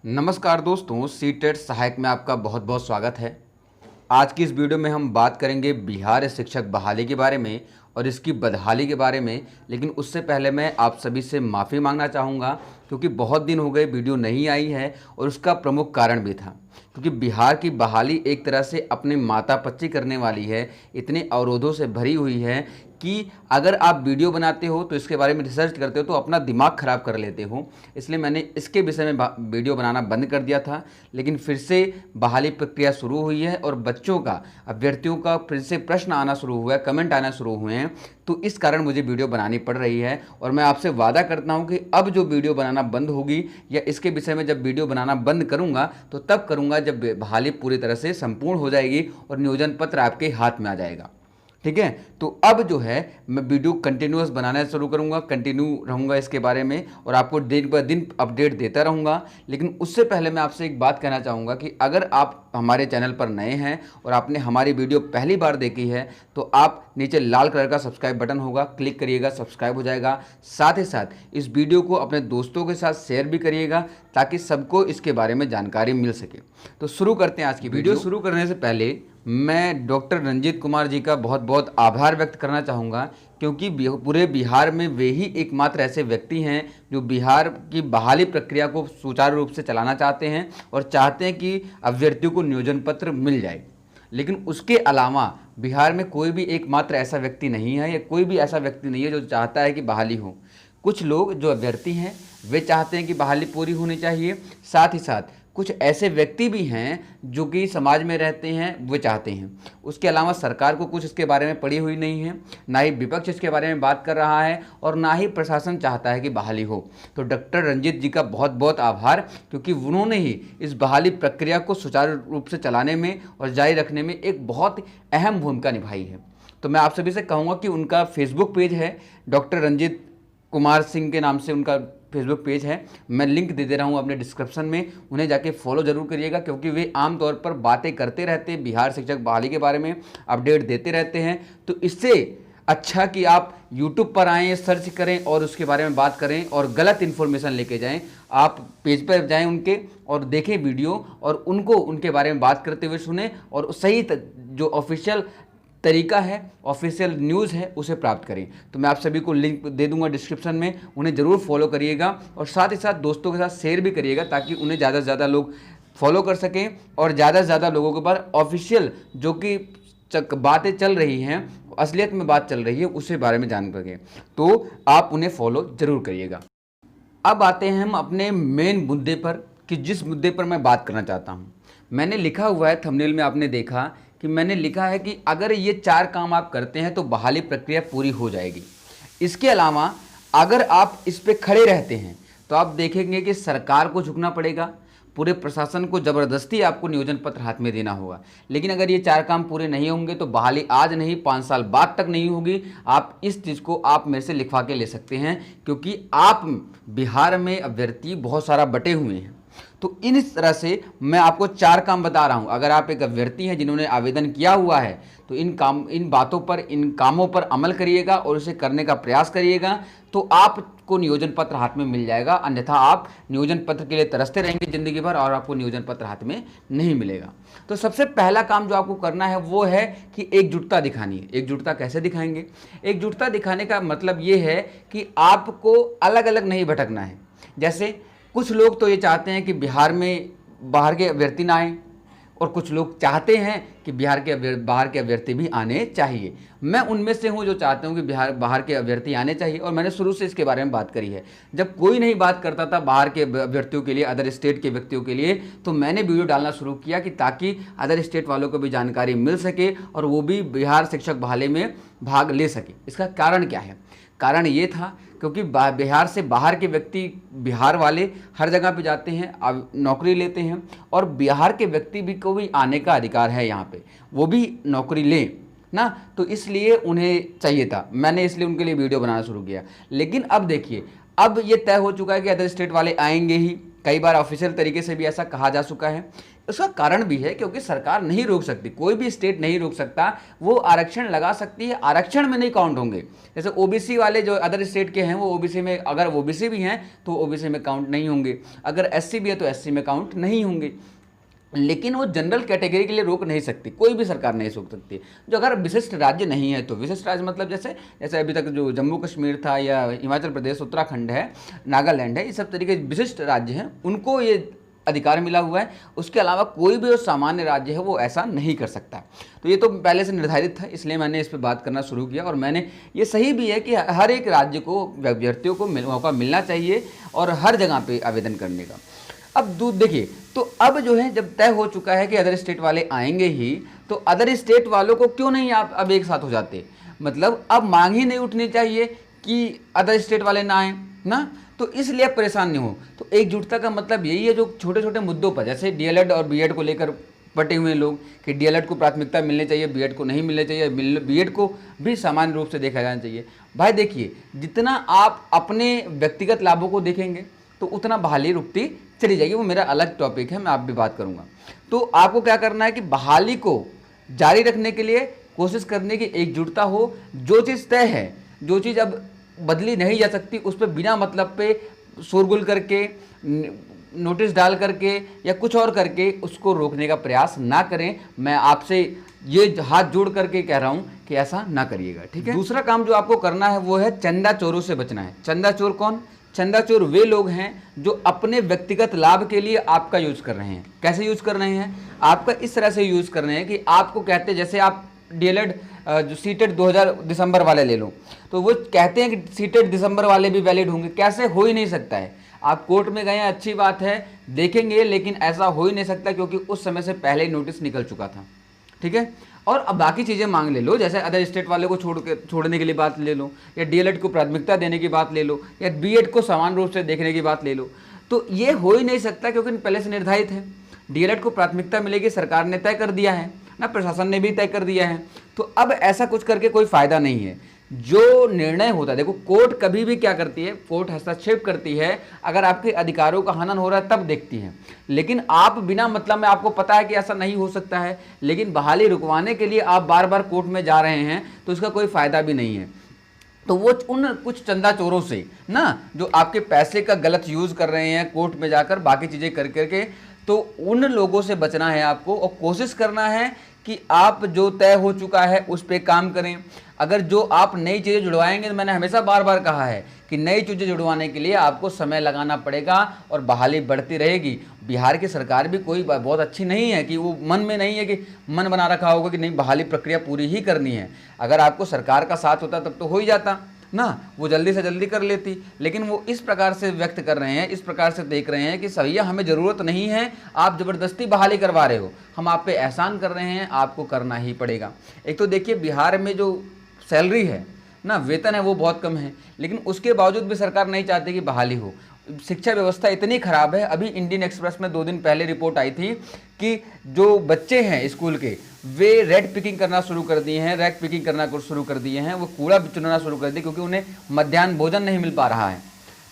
नमस्कार दोस्तों, सीटेट सहायक में आपका बहुत बहुत स्वागत है। आज की इस वीडियो में हम बात करेंगे बिहार शिक्षक बहाली के बारे में और इसकी बदहाली के बारे में। लेकिन उससे पहले मैं आप सभी से माफ़ी मांगना चाहूँगा क्योंकि बहुत दिन हो गए वीडियो नहीं आई है और उसका प्रमुख कारण भी था क्योंकि बिहार की बहाली एक तरह से अपने मातापच्ची करने वाली है, इतने अवरोधों से भरी हुई है कि अगर आप वीडियो बनाते हो तो इसके बारे में रिसर्च करते हो तो अपना दिमाग ख़राब कर लेते हो। इसलिए मैंने इसके विषय में वीडियो बनाना बंद कर दिया था, लेकिन फिर से बहाली प्रक्रिया शुरू हुई है और बच्चों का, अभ्यर्थियों का फिर से प्रश्न आना शुरू हुआ है, कमेंट आना शुरू हुए हैं, तो इस कारण मुझे वीडियो बनानी पड़ रही है। और मैं आपसे वादा करता हूं कि अब जो वीडियो बनाना बंद होगी या इसके विषय में जब वीडियो बनाना बंद करूंगा तो तब करूंगा जब बहाली पूरी तरह से संपूर्ण हो जाएगी और नियोजन पत्र आपके हाथ में आ जाएगा। ठीक है, तो अब जो है मैं वीडियो कंटिन्यूअस बनाना शुरू करूंगा, कंटिन्यू रहूंगा इसके बारे में और आपको दिन ब दिन अपडेट देता रहूंगा। लेकिन उससे पहले मैं आपसे एक बात कहना चाहूँगा कि अगर आप हमारे चैनल पर नए हैं और आपने हमारी वीडियो पहली बार देखी है तो आप नीचे लाल कलर का सब्सक्राइब बटन होगा, क्लिक करिएगा, सब्सक्राइब हो जाएगा। साथ ही साथ इस वीडियो को अपने दोस्तों के साथ शेयर भी करिएगा ताकि सबको इसके बारे में जानकारी मिल सके। तो शुरू करते हैं आज की वीडियो। शुरू करने से पहले मैं डॉक्टर रंजीत कुमार जी का बहुत बहुत आभार व्यक्त करना चाहूँगा क्योंकि पूरे बिहार में वे ही एकमात्र ऐसे व्यक्ति हैं जो बिहार की बहाली प्रक्रिया को सुचारू रूप से चलाना चाहते हैं और चाहते हैं कि अभ्यर्थियों को नियोजन पत्र मिल जाए। लेकिन उसके अलावा बिहार में कोई भी एकमात्र ऐसा व्यक्ति नहीं है या कोई भी ऐसा व्यक्ति नहीं है जो चाहता है कि बहाली हो। कुछ लोग जो अभ्यर्थी हैं वे चाहते हैं कि बहाली पूरी होनी चाहिए, साथ ही साथ कुछ ऐसे व्यक्ति भी हैं जो कि समाज में रहते हैं वो चाहते हैं। उसके अलावा सरकार को कुछ इसके बारे में पड़ी हुई नहीं है, ना ही विपक्ष इसके बारे में बात कर रहा है और ना ही प्रशासन चाहता है कि बहाली हो। तो डॉक्टर रंजीत जी का बहुत बहुत आभार क्योंकि उन्होंने ही इस बहाली प्रक्रिया को सुचारू रूप से चलाने में और जारी रखने में एक बहुत अहम भूमिका निभाई है। तो मैं आप सभी से कहूँगा कि उनका फेसबुक पेज है, डॉक्टर रंजीत कुमार सिंह के नाम से उनका फेसबुक पेज है, मैं लिंक दे दे रहा हूँ अपने डिस्क्रिप्शन में, उन्हें जाके फॉलो जरूर करिएगा क्योंकि वे आमतौर पर बातें करते रहते हैं, बिहार शिक्षक बहाली के बारे में अपडेट देते रहते हैं। तो इससे अच्छा कि आप यूट्यूब पर आएँ, सर्च करें और उसके बारे में बात करें और गलत इन्फॉर्मेशन लेके जाएं। आप पेज पर जाएं उनके और देखें वीडियो और उनको उनके बारे में बात करते हुए सुने और सही जो ऑफिशियल तरीका है, ऑफिशियल न्यूज़ है, उसे प्राप्त करें। तो मैं आप सभी को लिंक दे दूंगा डिस्क्रिप्शन में, उन्हें ज़रूर फॉलो करिएगा और साथ ही साथ दोस्तों के साथ शेयर भी करिएगा ताकि उन्हें ज़्यादा से ज़्यादा लोग फॉलो कर सकें और ज़्यादा से ज़्यादा लोगों के पास ऑफिशियल जो कि बातें चल रही हैं, असलियत में बात चल रही है, उसके बारे में जान सकें। तो आप उन्हें फॉलो ज़रूर करिएगा। अब आते हैं हम अपने मेन मुद्दे पर कि जिस मुद्दे पर मैं बात करना चाहता हूँ। मैंने लिखा हुआ है, थंबनेल में आपने देखा कि मैंने लिखा है कि अगर ये 4 काम आप करते हैं तो बहाली प्रक्रिया पूरी हो जाएगी। इसके अलावा अगर आप इस पे खड़े रहते हैं तो आप देखेंगे कि सरकार को झुकना पड़ेगा, पूरे प्रशासन को ज़बरदस्ती आपको नियोजन पत्र हाथ में देना होगा। लेकिन अगर ये 4 काम पूरे नहीं होंगे तो बहाली आज नहीं 5 साल बाद तक नहीं होगी। आप इस चीज़ को आप मेरे से लिखवा के ले सकते हैं क्योंकि आप बिहार में अभ्यर्थी बहुत सारा बटे हुए हैं। तो इन तरह से मैं आपको 4 काम बता रहा हूं। अगर आप एक अभ्यर्थी हैं जिन्होंने आवेदन किया हुआ है तो इन बातों पर, इन कामों पर अमल करिएगा और उसे करने का प्रयास करिएगा तो आपको नियोजन पत्र हाथ में मिल जाएगा। अन्यथा आप नियोजन पत्र के लिए तरसते रहेंगे जिंदगी भर और आपको नियोजन पत्र हाथ में नहीं मिलेगा। तो सबसे पहला काम जो आपको करना है वो है कि एकजुटता दिखानी है। एकजुटता कैसे दिखाएंगे? एकजुटता दिखाने का मतलब ये है कि आपको अलग अलग नहीं भटकना है। जैसे कुछ लोग तो ये चाहते हैं कि बिहार में बाहर के अभ्यर्थी ना आए और कुछ लोग चाहते हैं कि बाहर के अभ्यर्थी भी आने चाहिए। मैं उनमें से हूं जो चाहते हूं कि बाहर के अभ्यर्थी आने चाहिए और मैंने शुरू से इसके बारे में बात करी है। जब कोई नहीं बात करता था बाहर के अभ्यर्थियों के लिए, अदर स्टेट के व्यक्तियों के लिए, तो मैंने वीडियो डालना शुरू किया कि ताकि अदर स्टेट वालों को भी जानकारी मिल सके और वो भी बिहार शिक्षक बहाली में भाग ले सके। इसका कारण क्या है? कारण ये था क्योंकि बिहार से बाहर के व्यक्ति, बिहार वाले हर जगह पे जाते हैं, नौकरी लेते हैं और बिहार के व्यक्ति भी को भी आने का अधिकार है यहाँ पे, वो भी नौकरी लें ना। तो इसलिए उन्हें चाहिए था, मैंने इसलिए उनके लिए वीडियो बनाना शुरू किया। लेकिन अब देखिए, अब ये तय हो चुका है कि अदर स्टेट वाले आएंगे ही, कई बार ऑफिशियल तरीके से भी ऐसा कहा जा चुका है। उसका कारण भी है क्योंकि सरकार नहीं रोक सकती, कोई भी स्टेट नहीं रोक सकता, वो आरक्षण लगा सकती है, आरक्षण में नहीं काउंट होंगे। जैसे ओबीसी वाले जो अदर स्टेट के हैं वो ओबीसी में, अगर ओबीसी भी हैं तो ओबीसी में काउंट नहीं होंगे, अगर एससी भी है तो एससी में काउंट नहीं होंगे। लेकिन वो जनरल कैटेगरी के लिए रोक नहीं सकती, कोई भी सरकार नहीं रोक सकती। जो अगर विशिष्ट राज्य नहीं है तो विशिष्ट राज्य मतलब जैसे जैसे अभी तक जो जम्मू कश्मीर था या हिमाचल प्रदेश, उत्तराखंड है, नागालैंड है, ये सब तरीके विशिष्ट राज्य हैं, उनको ये अधिकार मिला हुआ है। उसके अलावा कोई भी जो सामान्य राज्य है वो ऐसा नहीं कर सकता। तो ये तो पहले से निर्धारित था, इसलिए मैंने इस पर बात करना शुरू किया। और मैंने ये सही भी है कि हर एक राज्य को, अभ्यर्थियों को मौका मिलना चाहिए और हर जगह पे आवेदन करने का। अब देखिए, तो अब जो है जब तय हो चुका है कि अदर स्टेट वाले आएंगे ही, तो अदर स्टेट वालों को क्यों नहीं आप अब एक साथ हो जाते? मतलब अब मांग ही नहीं उठनी चाहिए कि अदर स्टेट वाले ना आए ना, तो इसलिए परेशान नहीं हो। तो एकजुटता का मतलब यही है, जो छोटे छोटे मुद्दों पर, जैसे डीएलएड और बीएड को लेकर बटे हुए लोग कि डीएलएड को प्राथमिकता मिलनी चाहिए, बीएड को नहीं मिलनी चाहिए, बीएड को भी सामान्य रूप से देखा जाना चाहिए। भाई देखिए, जितना आप अपने व्यक्तिगत लाभों को देखेंगे तो उतना बहाली रुकती चली जाएगी। वो मेरा अलग टॉपिक है, मैं आप भी बात करूंगा। तो आपको क्या करना है कि बहाली को जारी रखने के लिए कोशिश करने की एकजुटता हो। जो चीज़ तय है, जो चीज़ अब बदली नहीं जा सकती, उस पर बिना मतलब पे शोरगुल करके, नोटिस डाल करके या कुछ और करके उसको रोकने का प्रयास ना करें। मैं आपसे ये हाथ जोड़ करके कह रहा हूँ कि ऐसा ना करिएगा, ठीक है। दूसरा काम जो आपको करना है वो है चंदा चोरों से बचना है। चंदा चोर कौन? चंदा चोर वे लोग हैं जो अपने व्यक्तिगत लाभ के लिए आपका यूज कर रहे हैं। कैसे यूज कर रहे हैं? आपका इस तरह से यूज कर रहे हैं कि आपको कहते हैं, जैसे आप डीएलएड जो सीटेड 2000 दिसंबर वाले ले लो, तो वो कहते हैं कि सीटेड दिसंबर वाले भी वैलिड होंगे। कैसे? हो ही नहीं सकता है। आप कोर्ट में गए, अच्छी बात है, देखेंगे, लेकिन ऐसा हो ही नहीं सकता क्योंकि उस समय से पहले ही नोटिस निकल चुका था, ठीक है। और अब बाकी चीज़ें मांग ले लो, जैसे अदर स्टेट वाले को छोड़ने के लिए बात ले लो, या डीएलएड को प्राथमिकता देने की बात ले लो, या बीएड को समान रूप से देखने की बात ले लो। तो ये हो ही नहीं सकता क्योंकि पहले से निर्धारित है। डीएलएड को प्राथमिकता मिलेगी, सरकार ने तय कर दिया है ना, प्रशासन ने भी तय कर दिया है। तो अब ऐसा कुछ करके कोई फायदा नहीं है। जो निर्णय होता है, देखो कोर्ट कभी भी क्या करती है, कोर्ट हस्तक्षेप करती है अगर आपके अधिकारों का हनन हो रहा है तब देखती है। लेकिन आप बिना मतलब में, आपको पता है कि ऐसा नहीं हो सकता है, लेकिन बहाली रुकवाने के लिए आप बार बार कोर्ट में जा रहे हैं, तो इसका कोई फायदा भी नहीं है। तो वो उन कुछ चंदा चोरों से ना, जो आपके पैसे का गलत यूज कर रहे हैं कोर्ट में जाकर बाकी चीजें कर करके, तो उन लोगों से बचना है आपको। और कोशिश करना है कि आप जो तय हो चुका है उस पर काम करें। अगर जो आप नई चीज़ें जुड़वाएंगे, तो मैंने हमेशा बार बार कहा है कि नई चीज़ें जुड़वाने के लिए आपको समय लगाना पड़ेगा और बहाली बढ़ती रहेगी। बिहार की सरकार भी कोई बहुत अच्छी नहीं है कि वो मन में नहीं है कि मन बना रखा होगा कि नहीं बहाली प्रक्रिया पूरी ही करनी है। अगर आपको सरकार का साथ होता तब तो हो ही जाता ना, वो जल्दी से जल्दी कर लेती। लेकिन वो इस प्रकार से व्यक्त कर रहे हैं, इस प्रकार से देख रहे हैं कि सभैया हमें ज़रूरत नहीं है, आप ज़बरदस्ती बहाली करवा रहे हो, हम आप पे एहसान कर रहे हैं, आपको करना ही पड़ेगा। एक तो देखिए बिहार में जो सैलरी है ना, वेतन है, वो बहुत कम है, लेकिन उसके बावजूद भी सरकार नहीं चाहती कि बहाली हो। शिक्षा व्यवस्था इतनी ख़राब है। अभी इंडियन एक्सप्रेस में 2 दिन पहले रिपोर्ट आई थी कि जो बच्चे हैं स्कूल के, वे रेड पिकिंग करना शुरू कर दिए हैं, रैक पिकिंग करना शुरू कर दिए हैं, वो कूड़ा चुनना शुरू कर दिए क्योंकि उन्हें मध्याह्न भोजन नहीं मिल पा रहा है।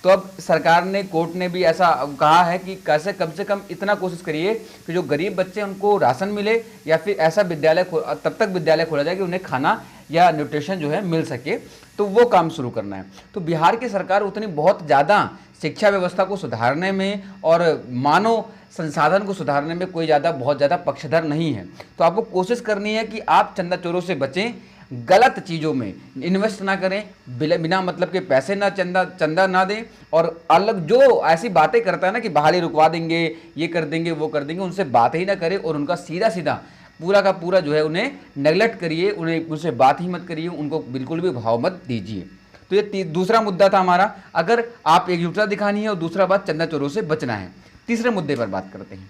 तो अब सरकार ने, कोर्ट ने भी ऐसा कहा है कि कैसे कम से कम इतना कोशिश करिए कि जो गरीब बच्चे उनको राशन मिले, या फिर ऐसा विद्यालय तब तक विद्यालय खोला जाए कि उन्हें खाना या न्यूट्रिशन जो है मिल सके, तो वो काम शुरू करना है। तो बिहार की सरकार उतनी बहुत ज़्यादा शिक्षा व्यवस्था को सुधारने में और मानव संसाधन को सुधारने में कोई बहुत ज़्यादा पक्षधर नहीं है। तो आपको कोशिश करनी है कि आप चंदा चोरों से बचें, गलत चीज़ों में इन्वेस्ट ना करें, बिना मतलब के पैसे ना चंदा ना दें, और अलग जो ऐसी बातें करता है ना कि बहाली रुकवा देंगे, ये कर देंगे, वो कर देंगे, उनसे बात ही ना करें और उनका सीधा सीधा पूरा का पूरा जो है उन्हें नेगलेक्ट करिए, उनसे बात ही मत करिए, उनको बिल्कुल भी भाव मत दीजिए। तो ये दूसरा मुद्दा था हमारा, अगर आप एकजुटता दिखानी है, और दूसरा बात चंदा चोरों से बचना है। तीसरे मुद्दे पर बात करते हैं।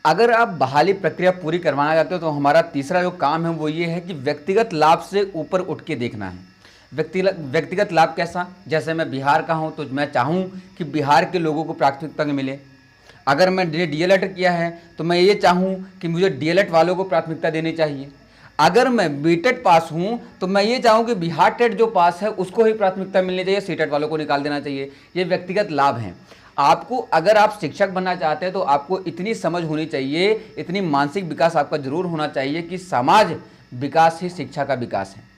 अगर आप बहाली प्रक्रिया पूरी करवाना चाहते हो तो हमारा तीसरा जो काम है वो ये है कि व्यक्तिगत लाभ से ऊपर उठ के देखना है। व्यक्तिगत लाभ कैसा? जैसे मैं बिहार का हूँ तो मैं चाहूँ कि बिहार के लोगों को प्राथमिकता मिले। अगर मैंने डीएलएड किया है तो मैं ये चाहूँ कि मुझे डीएलएड वालों को प्राथमिकता देनी चाहिए। अगर मैं बीटेड पास हूँ तो मैं ये चाहूँ कि बिहार टेट जो पास है उसको ही प्राथमिकता मिलनी चाहिए, सीटेट वालों को निकाल देना चाहिए। ये व्यक्तिगत लाभ हैं। आपको अगर आप शिक्षक बनना चाहते हैं तो आपको इतनी समझ होनी चाहिए, इतनी मानसिक विकास आपका जरूर होना चाहिए कि समाज विकास ही शिक्षा का विकास है।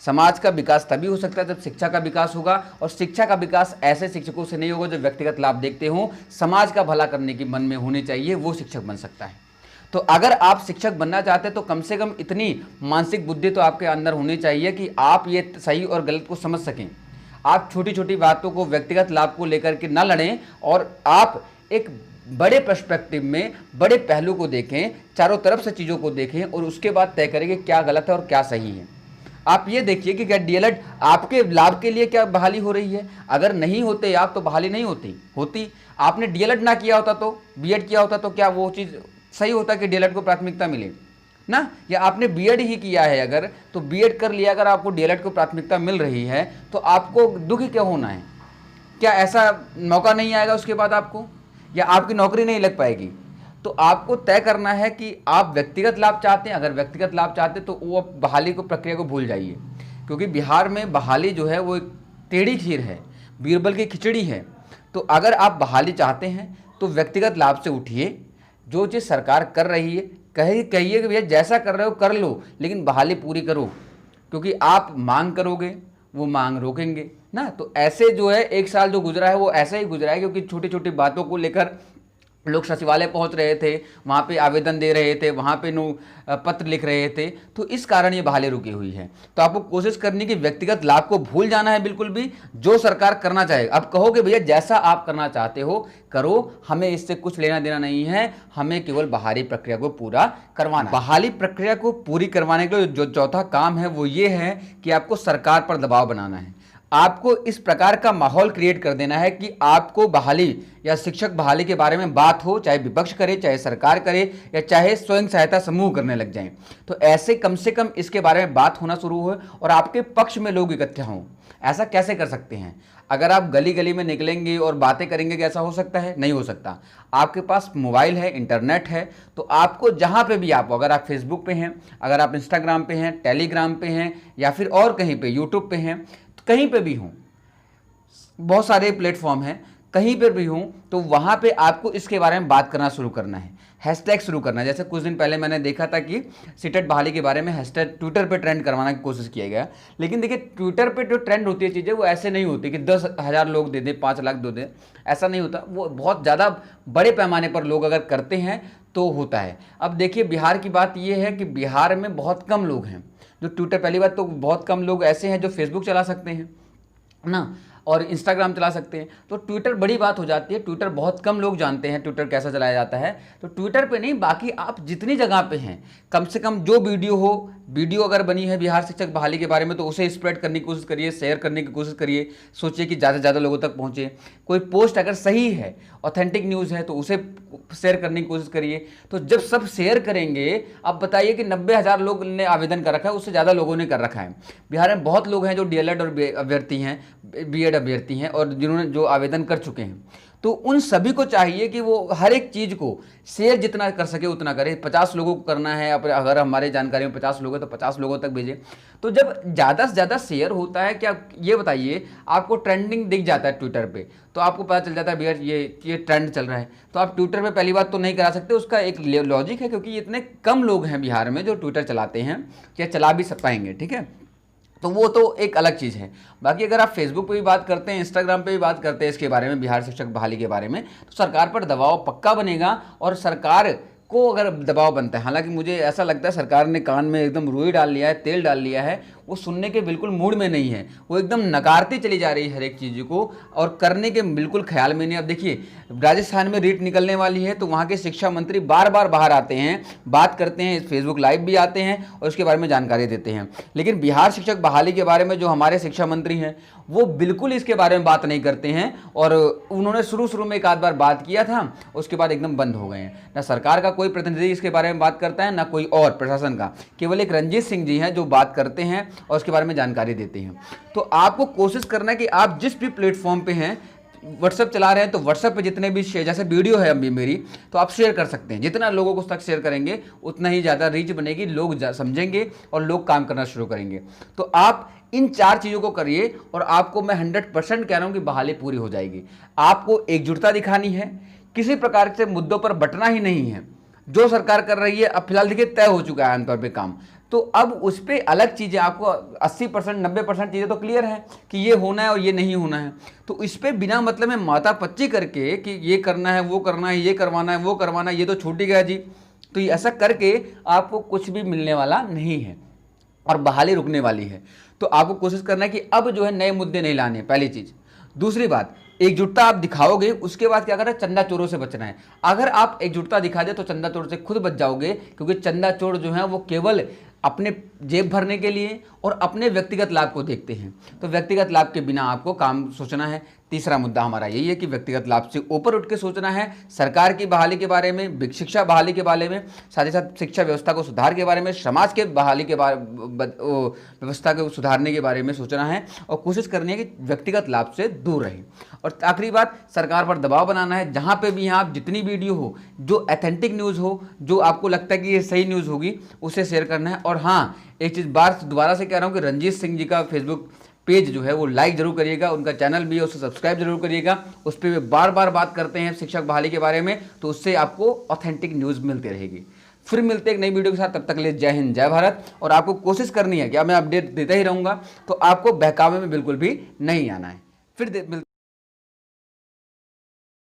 समाज का विकास तभी हो सकता है जब शिक्षा का विकास होगा, और शिक्षा का विकास ऐसे शिक्षकों से नहीं होगा जो व्यक्तिगत लाभ देखते हों, समाज का भला करने की मन में होनी चाहिए, वो शिक्षक बन सकता है। तो अगर आप शिक्षक बनना चाहते हैं तो कम से कम इतनी मानसिक बुद्धि तो आपके अंदर होनी चाहिए कि आप ये सही और गलत को समझ सकें। आप छोटी छोटी बातों को, व्यक्तिगत लाभ को लेकर के ना लड़ें, और आप एक बड़े पर्सपेक्टिव में, बड़े पहलू को देखें, चारों तरफ से चीज़ों को देखें और उसके बाद तय करें कि क्या गलत है और क्या सही है। आप ये देखिए कि क्या डीएलएड आपके लाभ के लिए क्या बहाली हो रही है। अगर नहीं होते आप तो बहाली नहीं होती। आपने डीएलएड ना किया होता तो, बीएड किया होता तो क्या वो चीज़ सही होता कि डीएलएड को प्राथमिकता मिले ना? या आपने बीएड ही किया है अगर, तो बीएड कर लिया, अगर आपको डीएलएड को प्राथमिकता मिल रही है तो आपको दुखी क्यों होना है? क्या ऐसा मौका नहीं आएगा उसके बाद आपको, या आपकी नौकरी नहीं लग पाएगी? तो आपको तय करना है कि आप व्यक्तिगत लाभ चाहते हैं। अगर व्यक्तिगत लाभ चाहते हैं तो वो बहाली को, प्रक्रिया को भूल जाइए, क्योंकि बिहार में बहाली जो है वो एक टेढ़ी खीर है, बीरबल की खिचड़ी है। तो अगर आप बहाली चाहते हैं तो व्यक्तिगत लाभ से उठिए। जो चीज़ सरकार कर रही है कहिए कि भैया जैसा कर रहे हो कर लो, लेकिन बहाली पूरी करो, क्योंकि आप मांग करोगे वो मांग रोकेंगे ना। तो ऐसे जो है 1 साल जो गुजरा है वो ऐसे ही गुजरा है, क्योंकि छोटी छोटी बातों को लेकर लोग सचिवालय पहुंच रहे थे, वहाँ पे आवेदन दे रहे थे, वहाँ पे पत्र लिख रहे थे, तो इस कारण ये बहाली रुकी हुई है। तो आपको कोशिश करनी कि व्यक्तिगत लाभ को भूल जाना है बिल्कुल भी, जो सरकार करना चाहे। अब कहोगे भैया जैसा आप करना चाहते हो करो, हमें इससे कुछ लेना देना नहीं है, हमें केवल बहाली प्रक्रिया को पूरा करवाना। बहाली प्रक्रिया को पूरी करवाने के लिए जो चौथा काम है वो ये है कि आपको सरकार पर दबाव बनाना है। आपको इस प्रकार का माहौल क्रिएट कर देना है कि आपको बहाली या शिक्षक बहाली के बारे में बात हो, चाहे विपक्ष करे, चाहे सरकार करे, या चाहे स्वयं सहायता समूह करने लग जाएं। तो ऐसे कम से कम इसके बारे में बात होना शुरू हो और आपके पक्ष में लोग इकट्ठा हों। ऐसा कैसे कर सकते हैं? अगर आप गली गली में निकलेंगे और बातें करेंगे कि ऐसा हो सकता है? नहीं हो सकता। आपके पास मोबाइल है, इंटरनेट है, तो आपको जहाँ पे भी आप, अगर आप फेसबुक पे हैं, अगर आप इंस्टाग्राम पे हैं, टेलीग्राम पे हैं, या फिर और कहीं पे यूट्यूब पे हैं, कहीं पे भी हों, बहुत सारे प्लेटफॉर्म हैं, कहीं पर भी हों, तो वहाँ पे आपको इसके बारे में बात करना शुरू करना है, हैशटैग शुरू करना है। जैसे कुछ दिन पहले मैंने देखा था कि सीटेट बहाली के बारे में हैशटैग ट्विटर पे ट्रेंड करवाने की कोशिश किया गया। लेकिन देखिए ट्विटर पे जो ट्रेंड होती है चीज़ें वो ऐसे नहीं होती कि 10,000 लोग दे दें, 5 लाख दे दें, ऐसा नहीं होता। वो बहुत ज़्यादा बड़े पैमाने पर लोग अगर करते हैं तो होता है। अब देखिए बिहार की बात ये है कि बिहार में बहुत कम लोग हैं जो ट्विटर, पहली बात तो बहुत कम लोग ऐसे हैं जो फेसबुक चला सकते हैं ना, और इंस्टाग्राम चला सकते हैं। तो ट्विटर बड़ी बात हो जाती है। ट्विटर बहुत कम लोग जानते हैं ट्विटर कैसा चलाया जाता है। तो ट्विटर पे नहीं, बाकी आप जितनी जगह पे हैं, कम से कम जो वीडियो अगर बनी है बिहार शिक्षक बहाली के बारे में तो उसे स्प्रेड करने की कोशिश करिए, शेयर करने की कोशिश करिए, सोचिए कि ज़्यादा से ज़्यादा लोगों तक पहुँचे। कोई पोस्ट अगर सही है, ऑथेंटिक न्यूज़ है, तो उसे शेयर करने की कोशिश करिए। तो जब सब शेयर करेंगे, अब बताइए कि 90,000 लोग ने आवेदन कर रखा है, उससे ज़्यादा लोगों ने कर रखा है। बिहार में बहुत लोग हैं जो डीएलएड और अभ्यर्थी हैं, बीएड अभ्यर्थी हैं, और जिन्होंने जो आवेदन कर चुके हैं। तो उन सभी को चाहिए कि वो हर एक चीज़ को शेयर जितना कर सके उतना करे। 50 लोगों को करना है, अगर हमारे जानकारी में 50 लोग हैं तो 50 लोगों तक भेजें। तो जब ज़्यादा से ज़्यादा शेयर होता है, क्या ये बताइए, आपको ट्रेंडिंग दिख जाता है ट्विटर पे, तो आपको पता चल जाता है भैया ये ट्रेंड चल रहा है। तो आप ट्विटर पे पहली बात तो नहीं करा सकते, उसका एक लॉजिक है, क्योंकि इतने कम लोग हैं बिहार में जो ट्विटर चलाते हैं या चला भी पाएंगे, ठीक है। तो वो तो एक अलग चीज़ है। बाकी अगर आप फेसबुक पे भी बात करते हैं, इंस्टाग्राम पे भी बात करते हैं इसके बारे में, बिहार शिक्षक बहाली के बारे में, तो सरकार पर दबाव पक्का बनेगा। और सरकार को अगर दबाव बनता है, हालांकि मुझे ऐसा लगता है सरकार ने कान में एकदम रुई डाल लिया है, तेल डाल लिया है, वो सुनने के बिल्कुल मूड में नहीं है, वो एकदम नकारती चली जा रही है हर एक चीज़ को, और करने के बिल्कुल ख्याल में नहीं। अब देखिए राजस्थान में रीट निकलने वाली है, तो वहाँ के शिक्षा मंत्री बार बार बाहर आते हैं, बात करते हैं, फेसबुक लाइव भी आते हैं और उसके बारे में जानकारी देते हैं। लेकिन बिहार शिक्षक बहाली के बारे में जो हमारे शिक्षा मंत्री हैं वो बिल्कुल इसके बारे में बात नहीं करते हैं, और उन्होंने शुरू में एक आध बार बात किया था, उसके बाद एकदम बंद हो गए हैं। ना सरकार का कोई प्रतिनिधि इसके बारे में बात करता है, ना कोई और प्रशासन का, केवल एक रंजीत सिंह जी हैं जो बात करते हैं और उसके बारे में जानकारी देते हैं। तो आपको कोशिश करना है कि आप जिस भी प्लेटफॉर्म पे हैं, व्हाट्सएप चला रहे हैं तो व्हाट्सएप पे जितने भी शेयर, जैसे वीडियो है अभी मेरी, तो आप शेयर कर सकते हैं। जितना लोगों को तक शेयर करेंगे उतना ही ज़्यादा रीच बनेगी, लोग समझेंगे और लोग काम करना शुरू करेंगे। तो आप इन 4 चीज़ों को करिए और आपको मैं 100% कह रहा हूँ कि बहाली पूरी हो जाएगी। आपको एकजुटता दिखानी है, किसी प्रकार से मुद्दों पर बटना ही नहीं है। जो सरकार कर रही है अब फिलहाल देखिए तय हो चुका है आमतौर पर काम, तो अब उस पर अलग चीज़ें आपको 80% 90% चीज़ें तो क्लियर है कि ये होना है और ये नहीं होना है। तो इस पर बिना मतलब में मातापच्ची करके कि ये करना है, वो करना है, ये करवाना है, वो करवाना है, ये तो छूट ही गया जी, तो ऐसा करके आपको कुछ भी मिलने वाला नहीं है और बहाली रुकने वाली है। तो आपको कोशिश करना है कि अब जो है नए मुद्दे नहीं लाने, पहली चीज़। दूसरी बात, एकजुटता आप दिखाओगे, उसके बाद क्या करना है, चंदा चोरों से बचना है। अगर आप एकजुटता दिखा दे तो चंदा चोर से खुद बच जाओगे, क्योंकि चंदा चोर जो है वो केवल अपने जेब भरने के लिए और अपने व्यक्तिगत लाभ को देखते हैं। तो व्यक्तिगत लाभ के बिना आपको काम सोचना है। तीसरा मुद्दा हमारा यही है कि व्यक्तिगत लाभ से ऊपर उठ के सोचना है, सरकार की बहाली के बारे में, शिक्षा बहाली के बारे में, साथ ही साथ शिक्षा व्यवस्था को सुधार के बारे में, समाज के बहाली के व्यवस्था को सुधारने के बारे में सोचना है और कोशिश करनी है कि व्यक्तिगत लाभ से दूर रहे। और आखिरी बात, सरकार पर दबाव बनाना है। जहाँ पे भी आप जितनी वीडियो हो जो ऑथेंटिक न्यूज़ हो, जो आपको लगता है कि ये सही न्यूज़ होगी, उसे शेयर करना है। और हाँ, एक चीज़ दोबारा से कह रहा हूँ कि रंजीत सिंह जी का फेसबुक पेज जो है वो लाइक जरूर करिएगा, उनका चैनल भी है उसे सब्सक्राइब जरूर करिएगा। उस पर वे बार बार बात करते हैं शिक्षक बहाली के बारे में, तो उससे आपको ऑथेंटिक न्यूज़ मिलती रहेगी। फिर मिलते हैं एक नई वीडियो के साथ, तब तक के लिए जय हिंद जय भारत। और आपको कोशिश करनी है कि मैं अपडेट देता ही रहूँगा, तो आपको बहकावे में बिल्कुल भी नहीं आना है। फिर मिलते